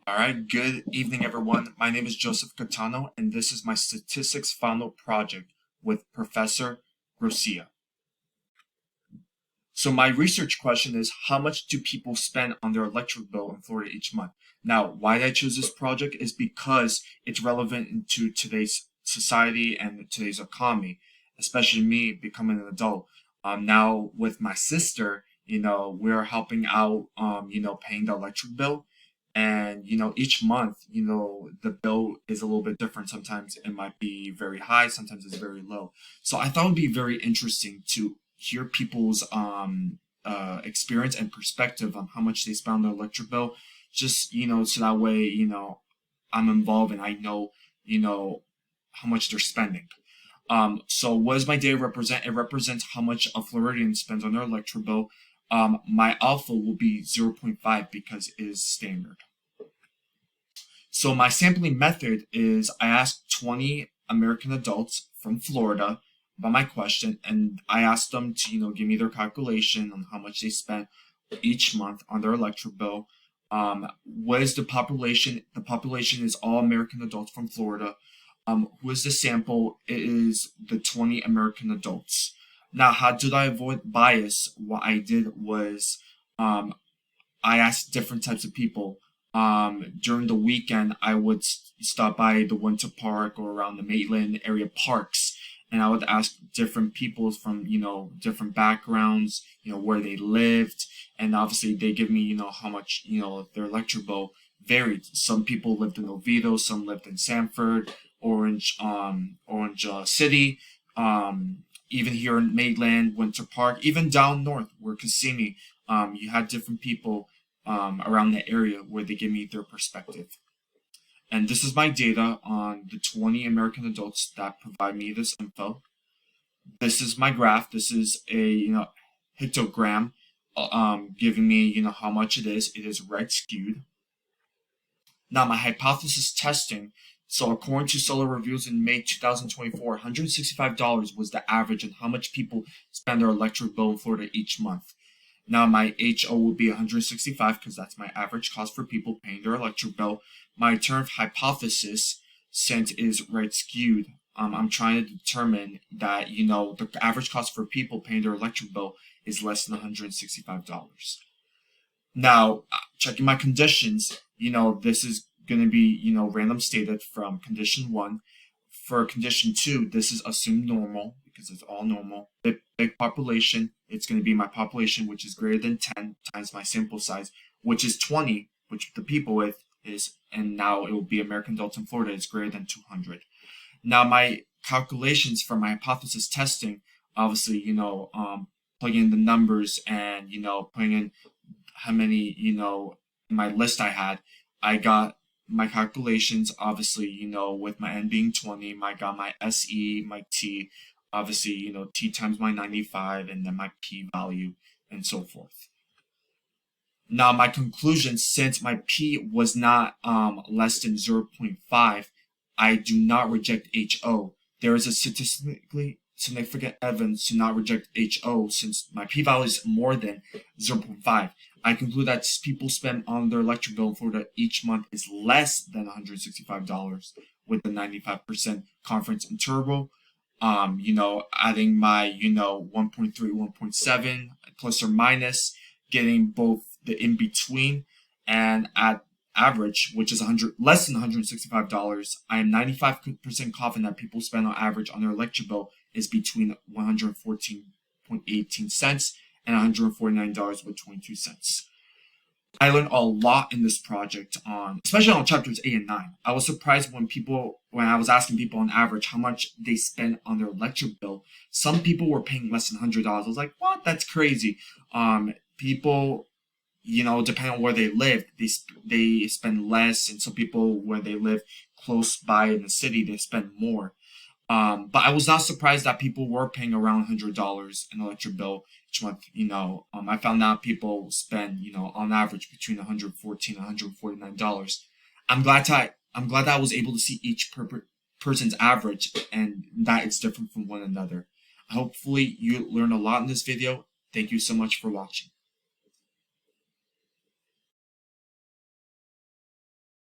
All right, good evening, everyone. My name is Joseph Catano, and this is my statistics final project with Professor Garcia. So my research question is, how much do people spend on their electric bill in Florida each month? Now, why did I choose this project is because it's relevant to today's society and today's economy, especially me becoming an adult. Now with my sister, we're helping out, paying the electric bill. And, each month, the bill is a little bit different. Sometimes it might be very high, sometimes it's very low. So I thought it would be very interesting to hear people's experience and perspective on how much they spend on their electric bill. Just, so that way, I'm involved and I know, how much they're spending. So what does my data represent? It represents how much a Floridian spends on their electric bill. My alpha will be 0.5 because it is standard. So my sampling method is I asked 20 American adults from Florida about my question, and I asked them to, give me their calculation on how much they spent each month on their electric bill. What is the population? The population is all American adults from Florida. Who is the sample? It is the 20 American adults. Now, how did I avoid bias? What I did was I asked different types of people. During the weekend, I would stop by the Winter Park or around the Maitland area parks, and I would ask different people from, different backgrounds, where they lived. And obviously they give me, how much, their electric bill varied. Some people lived in Oviedo, some lived in Sanford, Orange City, even here in Maitland, Winter Park, even down north where Kissimmee, you had different people around the area where they give me their perspective. And this is my data on the 20 American adults that provide me this info. This is my graph. This is a histogram giving me how much it is. It is right skewed. Now my hypothesis testing. So according to Solar Reviews in May 2024, $165 was the average on how much people spend their electric bill in Florida each month. Now my HO will be 165 because that's my average cost for people paying their electric bill. My term of hypothesis, since it is right skewed, I'm trying to determine that, the average cost for people paying their electric bill is less than $165. Now, checking my conditions, this is going to be, random stated from condition 1. For condition 2, this is assumed normal because it's all normal. Big population, it's going to be my population, which is greater than 10 times my sample size, which is 20, which the people with is, and now it will be American adults in Florida is greater than 200. Now my calculations for my hypothesis testing, obviously, plugging in the numbers and, putting in how many, in my list I had, I got my calculations, obviously, with my N being 20, I got my SE, my T, obviously, T times my 95, and then my P value, and so forth. Now, my conclusion, since my P was not less than 0.5, I do not reject HO. There is a statistically significant evidence to not reject HO since my p-value is more than 0.5. I conclude that people spend on their electric bill in Florida each month is less than $165 with the 95% confidence interval. Adding my, 1.3, 1.7 plus or minus, getting both the in between, and at average, which is less than $165, I am 95% confident that people spend on average on their electric bill is between $114.18 and $149.22. I learned a lot in this project especially on chapters 8 and 9. I was surprised when I was asking people on average how much they spend on their electric bill. Some people were paying less than $100. I was like, what? That's crazy. People, depending on where they live, they spend less, and some people where they live close by in the city, they spend more. But I was not surprised that people were paying around $100 an electric bill each month. I found out people spend, on average between $114 and $149. I'm glad that I was able to see each person's average and that it's different from one another. Hopefully you learned a lot in this video. Thank you so much for watching.